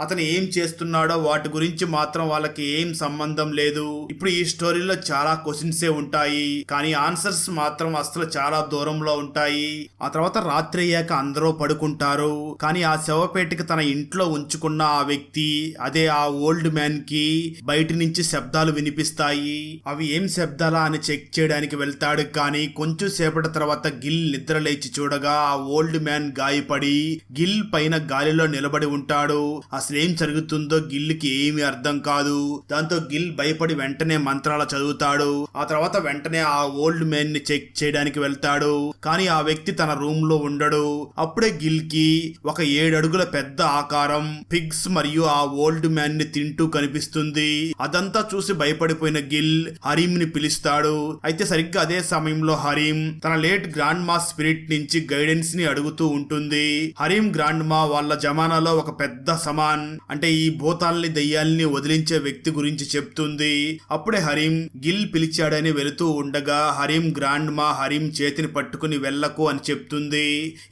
అతను ఏం చేస్తున్నాడో వాటి గురించి మాత్రం వాళ్ళకి ఏం సంబంధం లేదు. ఇప్పుడు ఈ స్టోరీలో చాలా క్వశ్చన్సే ఉంటాయి, కానీ ఆన్సర్స్ మాత్రం అస్సలు చాలా దూరంలో ఉంటాయి. ఆ తర్వాత రాత్రి అయ్యాక అందరూ పడుకుంటారు. కానీ ఆ శవపేటిక తన ఇంట్లో ఉంచుకున్న ఆ వ్యక్తి, అదే ఆ ఓల్డ్ మ్యాన్ కి బయట నుంచి శబ్దాలు వినిపిస్తాయి. అవి ఏం శబ్దాలా అని చెక్ చేయడానికి వెళ్తాడు. కానీ కొంచెం సేపటి తర్వాత గిల్ నిద్ర లేచి చూడగా ఆ ఓల్డ్ మ్యాన్ గాయపడి గిల్ పైన గాలిలో నిలబడి ఉంటాడు. అసలేం జరుగుతుందో గిల్ కి ఏమీ అర్థం కాదు. దాంతో గిల్ భయపడి వెంటనే మంత్రాలు చదువుతాడు. ఆ తర్వాత వెంటనే ఆ ఓల్డ్ మ్యాన్ ని చెక్ చేయడానికి వెళ్తాడు. కానీ ఆ వ్యక్తి తన రూమ్ లో ఉండడు. అప్పుడే గిల్ కి ఒక 7 అడుగుల పెద్ద ఆకారం పిగ్స్ మరియు ఆ ఓల్డ్ మ్యాన్ ని తింటూ కనిపిస్తుంది. అదంతా చూసి భయపడిపోయిన గిల్ హరీం ని పిలుస్తాడు. అయితే సరిగ్గా అదే సమయంలో హరీం తన లేట్ గ్రాండ్ మా స్పిరిట్ నుంచి గైడెన్స్ ని అడుగుతూ ఉంటుంది. హరీం గ్రాండ్ మా వాళ్ళ జమానాలో ఒక పెద్ద సమాన్ అంటే ఈ భూతాల్ని దెయ్యాల్ని వదిలించే వ్యక్తి గురించి చెప్తుంది. అప్పుడే హరీం గిల్ పిలిచాడని వెళుతూ ఉండగా హరీం గ్రాండ్ మా హరీం చేతిని పట్టుకుని వెళ్ళకు అని చెప్తుంది.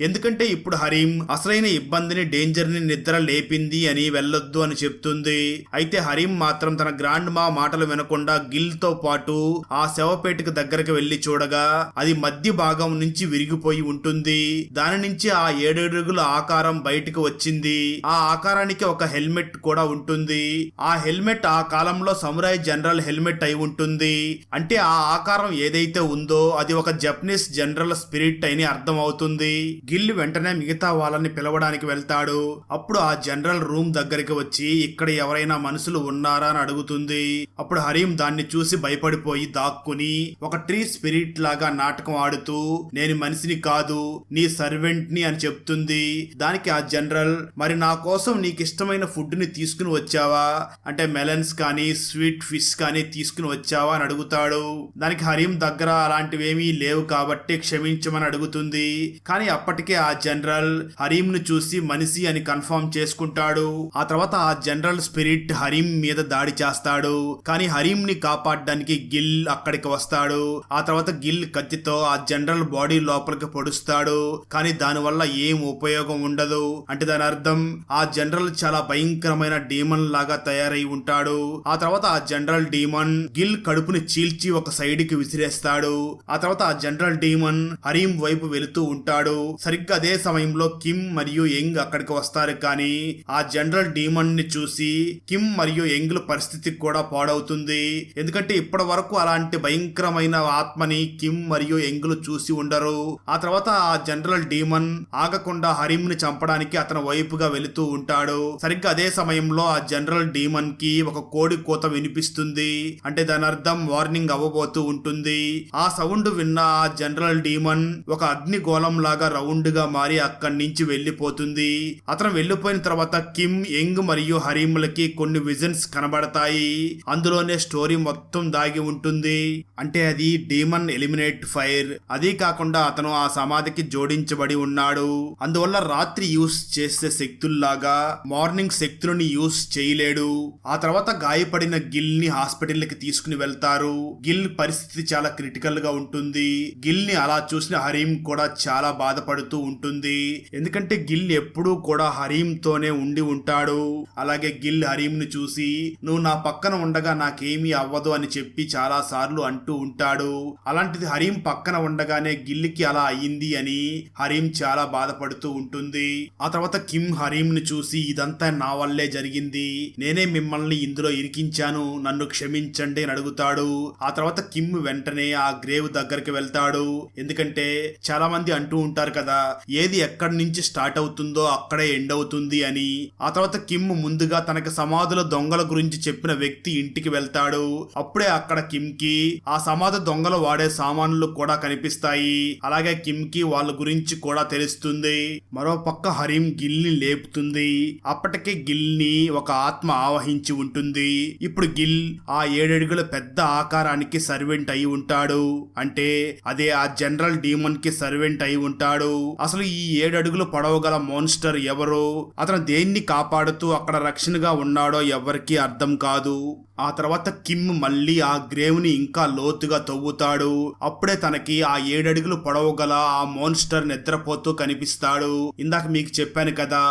ఎందుకంటే ఇప్పుడు హరీం అసలైన ఇబ్బందిని డేంజర్ ని నిద్ర లేపింది అని వెళ్ళొద్దు అని చెప్తుంది. అయితే హరీం మాత్రం తన గ్రాండ్ మా మాటలు వినకుండా గిల్ తో పాటు ఆ శవపేటకు దగ్గరకు వెళ్లి చూడగా అది మధ్య భాగం నుంచి విరిగిపోయి ఉంటుంది. దాని నుంచి ఆ 7 అడుగుల ఆకారం బయటకు వచ్చింది. ఆ ఆకారానికి ఒక హెల్మెట్ కూడా ఉంటుంది. ఆ హెల్మెట్ ఆ కాలంలో సమురాయ్ జనరల్ హెల్మెట్ అయి ఉంటుంది. అంటే ఆ ఆకారం ఏదైతే ఉందో అది ఒక జపనీస్ జనరల్ స్పిరిట్ అని అర్థం అవుతుంది. గిల్ వెంటనే మిగతా వాళ్ళని పిలవడానికి వెళ్తాడు. అప్పుడు ఆ జనరల్ రూమ్ దగ్గరికి వచ్చి ఇక్కడ ఎవరైనా మనుషులు ఉన్నారా అని అడుగుతుంది. అప్పుడు హరీం దాన్ని చూసి భయపడిపోయి దాక్కుని ఒక ట్రీ స్పిరిట్ లాగా నాటకం ఆడుతూ నేను మనిషిని కాదు నీ సర్వెంట్ ని అని చెప్తుంది. దానికి ఆ జనరల్ మరి నా కోసం నీకు ఇష్టమైన ఫుడ్ ని తీసుకుని వచ్చావా అంటే మెలన్స్ కానీ స్వీట్ ఫిష్ కానీ తీసుకుని వచ్చావా అని అడుగుతాడు. దానికి హరీం దగ్గర అలాంటివేమీ లేవు కాబట్టి క్షమించమని అడుగుతుంది. కానీ అప్పటికే ఆ జనరల్ హరీం ను చూసి మనిషి అని కన్ఫర్మ్ చేసుకుంటాడు. ఆ తర్వాత ఆ జనరల్ స్పిరిట్ హరీం మీద దాడి చేస్తాడు. కానీ హరీం ని కాపాడడానికి గిల్ అక్కడికి వస్తాడు. ఆ తర్వాత గిల్ కత్తితో ఆ జనరల్ బాడీ లోపలికి పొడుస్తాడు. కానీ దాని వల్ల ఏం ఉపయోగం ఉండదు. అంటే దాని అర్థం ఆ జనరల్ చాలా భయంకరమైన డీమన్ లాగా తయారై ఉంటాడు. ఆ తర్వాత ఆ జనరల్ డీమన్ గిల్ కడుపుని చీల్చి ఒక సైడ్ కి విసిరేస్తాడు. ఆ తర్వాత ఆ జనరల్ డీమన్ హరీం వైపు వెళుతూ ఉంటాడు. సరిగ్గా అదే సమయంలో కిమ్ మరియు యంగ్ అక్కడికి వస్తారు. కానీ ఆ జనరల్ డీమన్ ని చూసి కిమ్ మరియు యంగ్ల పరిస్థితి కూడా పాడవుతుంది. ఎందుకంటే ఇప్పటి వరకు అలాంటి భయంకరమైన ఆత్మని కిమ్ మరియు యంగ్లు చూసి ఉండరు. ఆ తర్వాత ఆ జనరల్ డీమన్ ఆగకుండా హరీం ని చంపడానికి అతని వైపుగా వెళుతూ ఉంటాడు. సరిగ్గా అదే సమయంలో ఆ జనరల్ డీమన్ కి ఒక కోడి కూత వినిపిస్తుంది. అంటే దాని అర్థం వార్నింగ్ అవ్వబోతూ ఉంటుంది. ఆ సౌండ్ విన్న ఆ జనరల్ డీమన్ ఒక అగ్నిగోళం లాగా రౌండ్ గా మారి అక్కడి నుంచి వెళ్లిపోతుంది. అతను వెళ్లిపోయిన తర్వాత కిమ్ యంగ్ మరియు హరీంలకి కొన్ని విజన్స్ కనబడతాయి. అందులోనే స్టోరీ మొత్తం దాగి ఉంటుంది. అంటే అది డీమన్ ఎలిమినేట్ ఫైర్. అదే కాకుండా అతను ఆ సమాధికి జోడించబడి ఉన్నాడు. అందువల్ల రాత్రి యూస్ చేసే శక్తుల్లాగా మార్నింగ్ శక్తులని యూస్ చేయలేడు. ఆ తర్వాత గాయపడిన గిల్ ని హాస్పిటల్ కి తీసుకుని వెళ్తారు. గిల్ పరిస్థితి చాలా క్రిటికల్ గా ఉంటుంది. గిల్ ని అలా చూసిన హరీం కూడా చాలా బాధపడుతూ ఉంటుంది. ఎందుకంటే గిల్ ఎప్పుడూ కూడా హరీం తోనే ఉండి ఉంటాడు. అలాగే గిల్ హరీం ని చూసి నువ్వు నా పక్కన ఉండగా నాకేమీ అవ్వదు అని చెప్పి చాలా సార్లు అంటూ ఉంటాడు. అలాంటిది హరీం పక్కన ఉండగానే గిల్కి అలా అయ్యింది అని హరీం చాలా బాధపడుతూ ఉంటుంది. ఆ తర్వాత కిమ్ హరీం ని చూసి ఇదంతా నా వల్లే జరిగింది, నేనే మిమ్మల్ని ఇందులో ఇరికించాను, నన్ను క్షమించండి అని అడుగుతాడు. ఆ తర్వాత కిమ్ వెంటనే ఆ గ్రేవ్ దగ్గరికి వెళ్తాడు. ఎందుకంటే చాలా మంది అంటూ ఉంటారు కదా ఏది ఎక్కడి నుంచి స్టార్ట్ అవుతుందో అక్కడే ఎండ్ అవుతుంది అని. ఆ తర్వాత కిమ్ ముందుగా తనకి సమాధుల దొంగల గురించి చెప్పిన వ్యక్తి ఇంటికి వెళ్తాడు. అప్పుడే అక్కడ కిమ్ కి ఆ సమాధి దొంగలు వాడే సామాన్లు కూడా కనిపిస్తాయి. అలాగే కిమ్ కి వాళ్ళ గురించి కూడా తెలుస్తుంది. మరో పక్క హరీం గిల్ ని లేపుతుంది. అప్పటికే గిల్ ని ఒక ఆత్మ ఆవహించి ఉంటుంది. ఇప్పుడు గిల్ ఆ 7 అడుగుల పెద్ద ఆకారానికి సర్వెంట్ అయి ఉంటాడు. అంటే అదే ఆ జనరల్ డీమన్ కి సర్వెంట్ అయి ఉంటాడు. అసలు ఈ 7 అడుగులు పొడవగల మోన్స్టర్ ఎవరు, అతను దేన్ని కాపాడుతూ అక్కడ రక్షణగా ఉన్నాడో ఎవరికీ అర్థం కాదు. ఆ తర్వాత కిమ్ మళ్ళీ ఆ గ్రేవ్ ని ఇంకా లోతుగా తవ్వుతాడు. అప్పుడే తనకి ఆ 7 అడుగులు పొడవు గల ఆ మోన్స్టర్ నిద్రపోతూ కనిపిస్తాడు. ఇందాక మీకు చెప్పాను కదా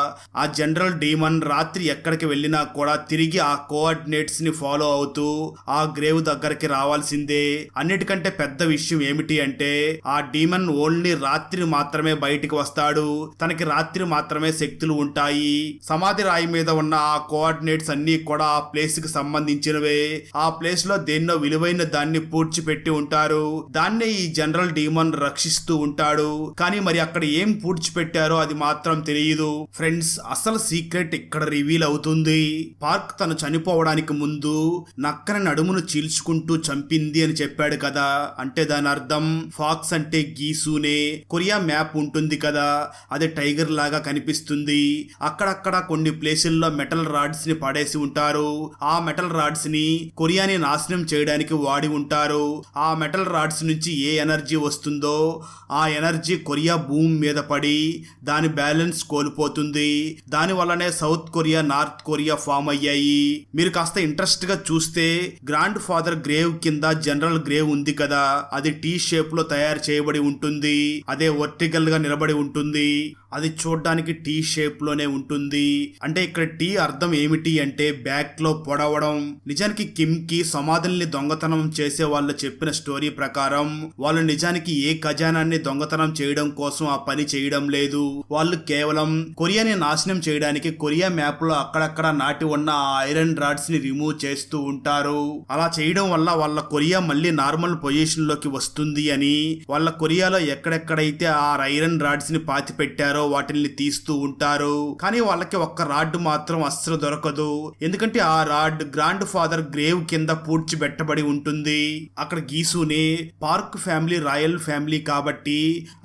ఆ జనరల్ డీమన్ రాత్రి ఎక్కడికి వెళ్ళినా కూడా తిరిగి ఆ కోఆర్డినేట్స్ ని ఫాలో అవుతూ ఆ గ్రేవ్ దగ్గరికి రావాల్సిందే. అన్నిటికంటే పెద్ద విషయం ఏమిటి అంటే ఆ డీమన్ ఓన్లీ రాత్రి మాత్రమే బయటికి వస్తాడు. తనకి రాత్రి మాత్రమే శక్తులు ఉంటాయి. సమాధి రాయి మీద ఉన్న ఆ కోఆర్డినేట్స్ అన్ని కూడా ఆ ప్లేస్ కి సంబంధించిన సంబంధించినవే. ఆ ప్లేస్ లో దేన్నో విలువైన దాన్ని పూడ్చిపెట్టి ఉంటారు. దాన్నే ఈ జనరల్ డీమన్ రక్షిస్తూ ఉంటాడు. కానీ మరి అక్కడ ఏం పూడ్చిపెట్టారో అది మాత్రం తెలియదు. ఫ్రెండ్స్, అసలు సీక్రెట్ ఇక్కడ రివీల్ అవుతుంది. పార్క్ తను చనిపోవడానికి ముందు నక్కని నడుమును చీల్చుకుంటూ చంపింది అని చెప్పాడు కదా. అంటే దాని అర్థం ఫాక్స్ అంటే గీసూనే. కొరియా మ్యాప్ ఉంటుంది కదా, అది టైగర్ లాగా కనిపిస్తుంది. అక్కడక్కడ కొన్ని ప్లేసుల్లో మెటల్ రాడ్స్ ని పడేసి ఉంటారు. ఆ మెటల్ రాడ్స్ ని కొరియాని నాశనం చేయడానికి వాడి ఉంటారు. ఆ మెటల్ రాడ్స్ నుంచి ఏ ఎనర్జీ వస్తుందో ఆ ఎనర్జీ కొరియా భూమి మీద పడి దాని బ్యాలెన్స్ కోల్పోతుంది. దాని వల్లనే South Korea, North Korea form అయ్యాయి. మీరు కాస్త ఇంట్రెస్ట్ గా చూస్తే గ్రాండ్ ఫాదర్ గ్రేవ్ కింద జనరల్ గ్రేవ్ ఉంది కదా, అది టీ షేప్ లో తయారు చేయబడి ఉంటుంది. అదే వర్టికల్ గా నిలబడి ఉంటుంది. అది చూడ్డానికి టీ షేప్ లోనే ఉంటుంది. అంటే ఇక్కడ టీ అర్థం ఏమిటి అంటే బ్యాక్ లో పొడవడం. నిజానికి కిమ్ కి సమాధుల్ని దొంగతనం చేసే వాళ్ళు చెప్పిన స్టోరీ ప్రకారం వాళ్ళు నిజానికి ఏ ఖజానాన్ని దొంగతనం చేయడం కోసం ఆ పని చేయడం లేదు. వాళ్ళు కేవలం కొరియాని నాశనం చేయడానికి కొరియా మ్యాప్ లో అక్కడక్కడ నాటి ఉన్న ఆ ఐరన్ రాడ్స్ ని రిమూవ్ చేస్తూ ఉంటారు. అలా చేయడం వల్ల వాళ్ళ కొరియా మళ్ళీ నార్మల్ పొజిషన్ లోకి వస్తుంది అని, వాళ్ళ కొరియాలో ఎక్కడెక్కడైతే ఆ ఐరన్ రాడ్స్ ని పాతి పెట్టారో వాటిని తీస్తూ ఉంటారు. కానీ వాళ్ళకి ఒక్క రాడ్ మాత్రం అస్సలు దొరకదు. ఎందుకంటే ఆ రాడ్ గ్రాండ్ ఫాదర్ గ్రేవ్ కింద పూడ్చిపెట్టబడి ఉంటుంది. అక్కడ గీసూనే పార్క్ ఫ్యామిలీ రాయల్ ఫ్యామిలీ కాబట్టి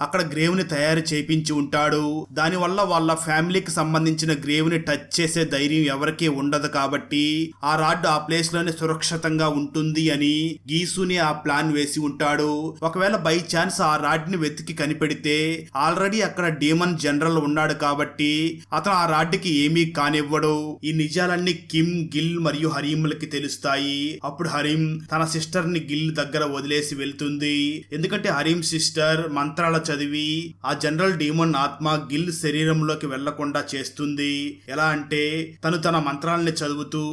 అక్కడ గ్రేవ్ ని తయారు చేయించి ఉంటాడు. దానివల్ల వాళ్ళ ఫ్యామిలీకి సంబంధించిన గ్రేవ్ ని టచ్ చేసే ధైర్యం ఎవరికీ ఉండదు కాబట్టి ఆ రాడ్ ఆ ప్లేస్ లోనే సురక్షితంగా ఉంటుంది అని గీసూని ఆ ప్లాన్ వేసి ఉంటాడు. ఒకవేళ బై ఛాన్స్ ఆ రాడ్ ని వెతికి కనిపెడితే ఆల్రెడీ అక్కడ డీమన్ జనరల్ ఉన్నాడు కాబట్టి అతను ఆ రాడ్కి ఏమీ కానివ్వడు. ఈ నిజాలన్నీ కిమ్, గిల్ మరియు హరీంలకి తెలుస్తాయి. అప్పుడు హరీం తన సిస్టర్ ని గిల్ దగ్గర వదిలేసి వెళ్తుంది. ఎందుకంటే హరీం సిస్టర్ మంత్రాల చదివి ఆ జనరల్ డీమన్ ఆత్మ గిల్ శరీరంలోకి వెళ్లకుండా చేస్తుంది. ఎలా అంటే తను తన మంత్రాలని చదువుతూ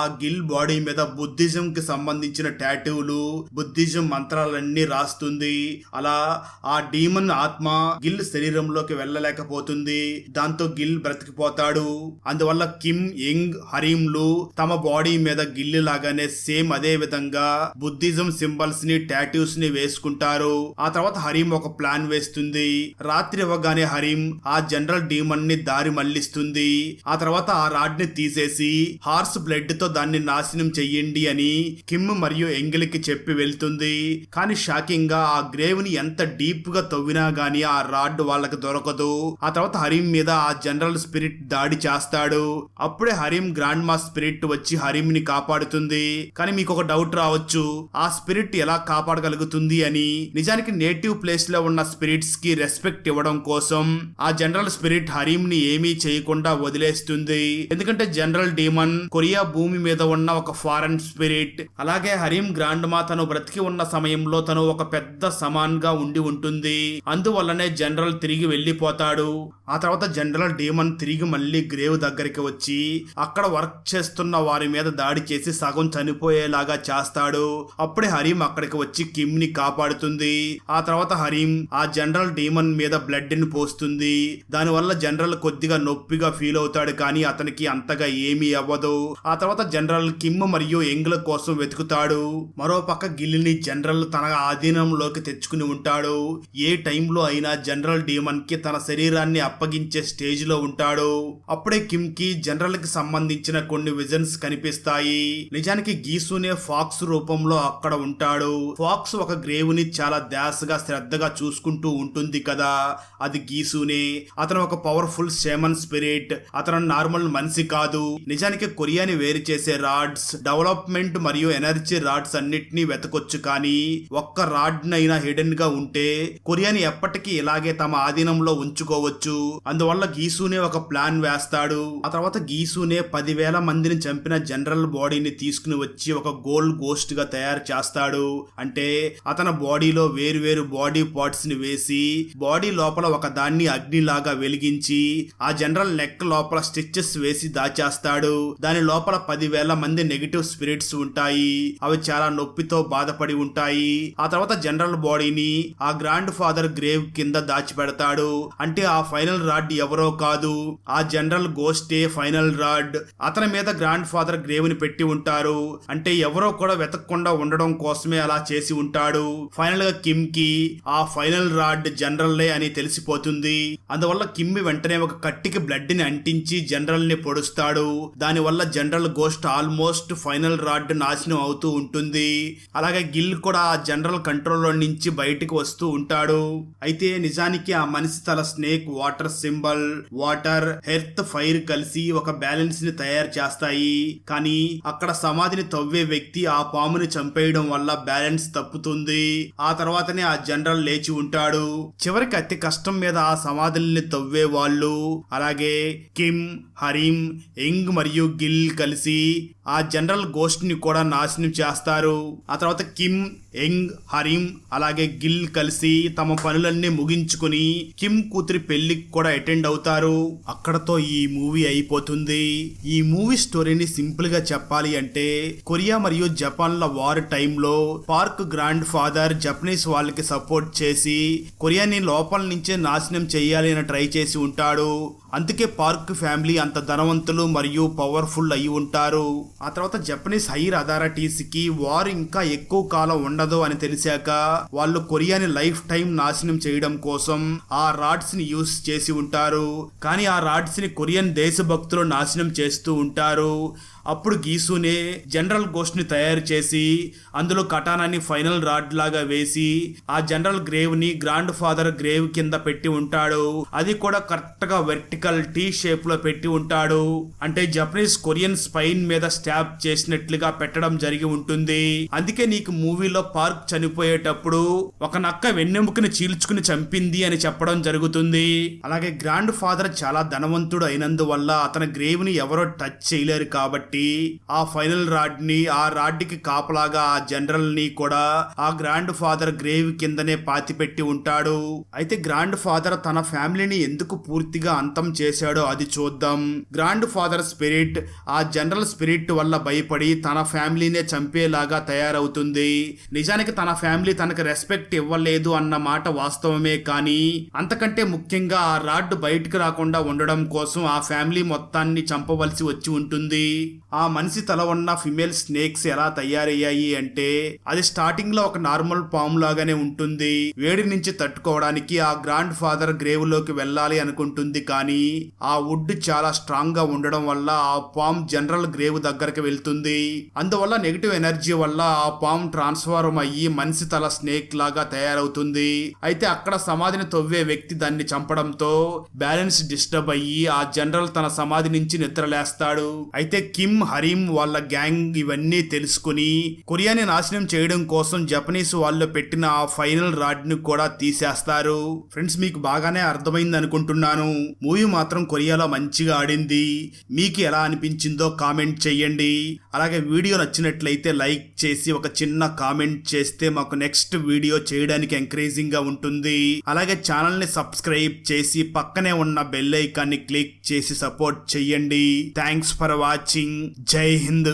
ఆ గిల్ బాడీ మీద బుద్ధిజం కి సంబంధించిన టాటూలు, బుద్ధిజం మంత్రాలన్నీ రాస్తుంది. అలా ఆ డీమన్ ఆత్మ గిల్ శరీరంలోకి వెళ్ళలేకపోతుంది. దాంతో గిల్ బ్రతికిపోతాడు. అందువల్ల కిమ్, యంగ్, హరీంలు తమ బాడీ మీద గిల్ లాగానే సేమ్ అదే విధంగా బుద్ధిజం సింబల్స్ ని, టాటూస్ ని వేసుకుంటారు. ఆ తర్వాత హరీం ఒక ప్లాన్ వేస్తుంది. రాత్రి అవ్వగానే హరీం ఆ జనరల్ డీమన్ ని దారి మళ్లిస్తుంది. ఆ తర్వాత ఆ రాడ్ ని తీసేసి హార్స్ బ్లడ్ తో దాన్ని నాశనం చెయ్యండి అని కిమ్ మరియు యంగ్ కి చెప్పి వెళ్తుంది. కానీ షాకింగ్ గా ఆ గ్రేవ్ ని ఎంత డీప్ గా తవ్వినా గానీ ఆ రాడ్ వాళ్ళకి దొరకదు. ఆ తర్వాత హరీం మీద ఆ జనరల్ స్పిరిట్ దాడి చేస్తాడు. అప్పుడే హరీం గ్రాండ్ మా స్పిరిట్ వచ్చి హరీం ని కాపాడుతుంది. కానీ మీకు ఒక డౌట్ రావచ్చు, ఆ స్పిరిట్ ఎలా కాపాడగలుగుతుంది అని. నిజానికి నేటివ్ ప్లేస్ లో ఉన్న స్పిరిట్స్ కి రెస్పెక్ట్ ఇవ్వడం కోసం ఆ జనరల్ స్పిరిట్ హరీం ని ఏమీ చేయకుండా వదిలేస్తుంది. ఎందుకంటే జనరల్ డీమన్ కొరియా భూమి మీద ఉన్న ఒక ఫారెన్ స్పిరిట్. అలాగే హరీం గ్రాండ్ మా తను బ్రతికి ఉన్న సమయంలో తను ఒక పెద్ద సమాన్ గా ఉండి ఉంటుంది. అందువల్లనే జనరల్ తిరిగి వెళ్లిపోతాడు. ఆ తర్వాత జనరల్ డీమన్ తిరిగి మళ్ళీ గ్రేవ్ దగ్గరికి వచ్చి అక్కడ వర్క్ చేస్తున్న వారి మీద దాడి చేసి సగం చనిపోయేలాగా చేస్తాడు. అప్పుడే హరీం అక్కడికి వచ్చి కిమ్ ని కాపాడుతుంది. ఆ తర్వాత హరీం ఆ జనరల్ డీమన్ మీద బ్లడ్ ని పోస్తుంది. దానివల్ల జనరల్ కొద్దిగా నొప్పిగా ఫీల్ అవుతాడు, కానీ అతనికి అంతగా ఏమీ అవ్వదు. ఆ తర్వాత జనరల్ కిమ్ మరియు యంగ్ల కోసం వెతుకుతాడు. మరోపక్క గిల్ని జనరల్ తన ఆధీనంలోకి తెచ్చుకుని ఉంటాడు. ఏ టైంలో అయినా జనరల్ డీమన్ కి తన శరీరాన్ని అప్పగించే స్టేజ్ లో ఉంటాడు. అప్పుడే కిమ్ కి జనరల్ కి సంబంధించిన కొన్ని విజన్స్ కనిపిస్తాయి. నిజానికి గీసూనే ఫాక్స్ రూపంలో అక్కడ ఉంటాడు. ఫాక్స్ ఒక గ్రేవ్ ని చాలా ధ్యాసగా శ్రద్ధగా చూసుకుంటూ ఉంటుంది కదా, అది గీసూనే. అతను ఒక పవర్ఫుల్ షేమన్ స్పిరిట్. అతను నార్మల్ మనిషి కాదు. నిజానికి కొరియాని వేరు చేసే రాడ్స్, డెవలప్మెంట్ మరియు ఎనర్జీ రాడ్స్ అన్నిటినీ వెతకొచ్చు, కానీ ఒక్క రాడ్ నైనా హిడెన్ గా ఉంటే కొరియాని ఎప్పటికీ ఇలాగే తమ ఆధీనంలో ఉంచుకోవచ్చు. అందువల్ల గీసూనే ఒక ప్లాన్ వేస్తాడు. ఆ తర్వాత గీసూనే 10,000 మందిని చంపిన జనరల్ బాడీని తీసుకుని వచ్చి ఒక గోల్డ్ గోస్ట్ గా తయారు చేస్తాడు. అంటే అతని బాడీలో వేరు బాడీ పార్ట్స్ ని వేసి బాడీ లోపల ఒక దాన్ని అగ్నిలాగా వెలిగించి ఆ జనరల్ నెక్ లోపల స్టిచెస్ వేసి దాచేస్తాడు. దాని లోపల 10,000 మంది నెగటివ్ స్పిరిట్స్ ఉంటాయి. అవి చాలా నొప్పితో బాధపడి ఉంటాయి. ఆ తర్వాత జనరల్ బాడీని ఆ గ్రాండ్ ఫాదర్ గ్రేవ్ కింద దాచిపెడతాడు. అంటే ఆ ఫైనల్ రాడ్ ఎవరో కాదు, ఆ జనరల్ గోస్టే ఫైనల్ రాడ్. అతని మీద గ్రాండ్ ఫాదర్ గ్రేవ్ ని పెట్టి పెట్టి ఉంటారు. అంటే ఎవరో కూడా వెతకకుండా ఉండడం కోసమే అలా చేసి ఉంటాడు. ఫైనల్ గా కిమ్ కి ఆ ఫైనల్ రాడ్ జనరల్ అని తెలిసిపోతుంది. అందువల్ల కిమ్ వెంటనే ఒక కట్టికి బ్లడ్ ని అంటించి జనరల్ ని పొడుస్తాడు. దాని వల్ల general ghost almost final rod నాశనం అవుతూ ఉంటుంది. అలాగే గిల్ కూడా ఆ జనరల్ కంట్రోల్ లో నుంచి బయటికి వస్తూ ఉంటాడు. అయితే నిజానికి ఆ మనిషి తల snake, water symbol, water, earth, fire కలిసి ఒక బ్యాలెన్స్ ని తయారు చేస్తాయి. కానీ అక్కడ సమాధిని తవ్వే వ్యక్తి ఆ పాముని చంపేయడం వల్ల బ్యాలెన్స్ తప్పుతుంది. ఆ తర్వాతనే ఆ జనరల్ లేచి ఉంటాడు. చివరికి అతి కష్టం మీద ఆ సమాధుల్ని తవ్వే వాళ్ళు, అలాగే కిమ్, హరీం, యంగ్ మరియు గిల్ కలిసి ఆ జనరల్ గోస్ట్ ని కూడా నాశనం చేస్తారు. ఆ తర్వాత కిమ్, యంగ్, హరీం అలాగే గిల్ కలిసి తమ పనులన్నీ ముగించుకుని కిమ్ కూతురి పెళ్లికి కూడా అటెండ్ అవుతారు. అక్కడతో ఈ మూవీ అయిపోతుంది. ఈ మూవీ స్టోరీని సింపుల్ గా చెప్పాలి అంటే, కొరియా మరియు జపాన్ ల వార్ టైంలో పార్క్ గ్రాండ్ ఫాదర్ జపనీస్ వాళ్ళకి సపోర్ట్ చేసి కొరియాని లోపల నుంచే నాశనం చేయాలి అని ట్రై చేసి ఉంటాడు. అందుకే పార్క్ ఫ్యామిలీ అంత ధనవంతులు మరియు పవర్ఫుల్ అయి ఉంటారు. ఆ తర్వాత జపనీస్ హైర్ అథారిటీస్ కి వార్ ఇంకా ఎక్కువ కాలం ఉండదు అని తెలిసాక వాళ్ళు కొరియాని లైఫ్ టైం నాశనం చేయడం కోసం ఆ రాడ్స్ ని యూస్ చేసి ఉంటారు. కానీ ఆ రాడ్స్ ని కొరియన్ దేశభక్తులు నాశనం చేస్తూ ఉంటారు. అప్పుడు గీసునే జనరల్ గోస్ట్ ని తయారు చేసి అందులో కటానాని ఫైనల్ రాడ్ లాగా వేసి ఆ జనరల్ గ్రేవ్ ని గ్రాండ్ ఫాదర్ గ్రేవ్ కింద పెట్టి ఉంటాడు. అది కూడా కరెక్ట్ గా వెర్టికల్ టీ షేప్ లో పెట్టి ఉంటాడు. అంటే జపనీస్ కొరియన్ స్పైన్ మీద స్టాబ్ చేసినట్లుగా పెట్టడం జరిగి ఉంటుంది. అందుకే నీకు మూవీలో పార్క్ చనిపోయేటప్పుడు ఒక నక్క వెన్నెముకని చీల్చుకుని చంపింది అని చెప్పడం జరుగుతుంది. అలాగే గ్రాండ్ ఫాదర్ చాలా ధనవంతుడు అయినందువల్ల అతని గ్రేవ్ ని ఎవరో టచ్ చేయలేరు కాబట్టి ఆ ఫైనల్ రాడ్ ని, ఆ రాడ్ కి కాపలాగా ఆ జనరల్ ని కూడా ఆ గ్రాండ్ ఫాదర్ గ్రేవ్ కిందనే పాతి పెట్టి ఉంటాడు. అయితే గ్రాండ్ ఫాదర్ తన ఫ్యామిలీని ఎందుకు పూర్తిగా అంతం చేశాడో అది చూద్దాం. గ్రాండ్ ఫాదర్ స్పిరిట్ ఆ జనరల్ స్పిరిట్ వల్ల భయపడి తన ఫ్యామిలీనే చంపేలాగా తయారవుతుంది. నిజానికి తన ఫ్యామిలీ తనకు రెస్పెక్ట్ ఇవ్వలేదు అన్న మాట వాస్తవమే, కానీ అంతకంటే ముఖ్యంగా ఆ రాడ్ బయటకు రాకుండా ఉండడం కోసం ఆ ఫ్యామిలీ మొత్తాన్ని చంపవలసి వచ్చి ఉంటుంది. ఆ మనిషి తల ఉన్న ఫిమేల్ స్నేక్స్ ఎలా తయారయ్యాయి అంటే, అది స్టార్టింగ్ లో ఒక నార్మల్ పాము లాగానే ఉంటుంది. వేడి నుంచి తట్టుకోవడానికి ఆ గ్రాండ్ ఫాదర్ గ్రేవ్ లోకి వెళ్ళాలి అనుకుంటుంది. కానీ ఆ వుడ్ చాలా స్ట్రాంగ్ గా ఉండడం వల్ల ఆ పాము జనరల్ గ్రేవ్ దగ్గరకు వెళ్తుంది. అందువల్ల నెగిటివ్ ఎనర్జీ వల్ల ఆ పాము ట్రాన్స్ఫార్మ్ అయ్యి మనిషి తల స్నేక్ లాగా తయారవుతుంది. అయితే అక్కడ సమాధిని తవ్వే వ్యక్తి దాన్ని చంపడంతో బ్యాలెన్స్ డిస్టర్బ్ అయ్యి ఆ జనరల్ తన సమాధి నుంచి నిద్రలేస్తాడు. అయితే కిమ్, హరీం వాళ్ళ గ్యాంగ్ ఇవన్నీ తెలుసుకుని కొరియాని నాశనం చేయడం కోసం జపనీస్ వాళ్ళు పెట్టిన ఆ ఫైనల్ రాడ్ ని కూడా తీసేస్తారు. ఫ్రెండ్స్, మీకు బాగానే అర్థమైంది అనుకుంటున్నాను. మూవీ మాత్రం కొరియాలో మంచిగా ఆడింది. మీకు ఎలా అనిపించిందో కామెంట్ చేయండి. అలాగే వీడియో నచ్చినట్లయితే లైక్ చేసి ఒక చిన్న కామెంట్ చేస్తే మాకు నెక్స్ట్ వీడియో చేయడానికి ఎంకరేజింగ్ గా ఉంటుంది. అలాగే ఛానల్ ని సబ్స్క్రైబ్ చేసి పక్కనే ఉన్న బెల్ ఐకాన్ ని క్లిక్ చేసి సపోర్ట్ చేయండి. Thanks for watching. జై హింద్.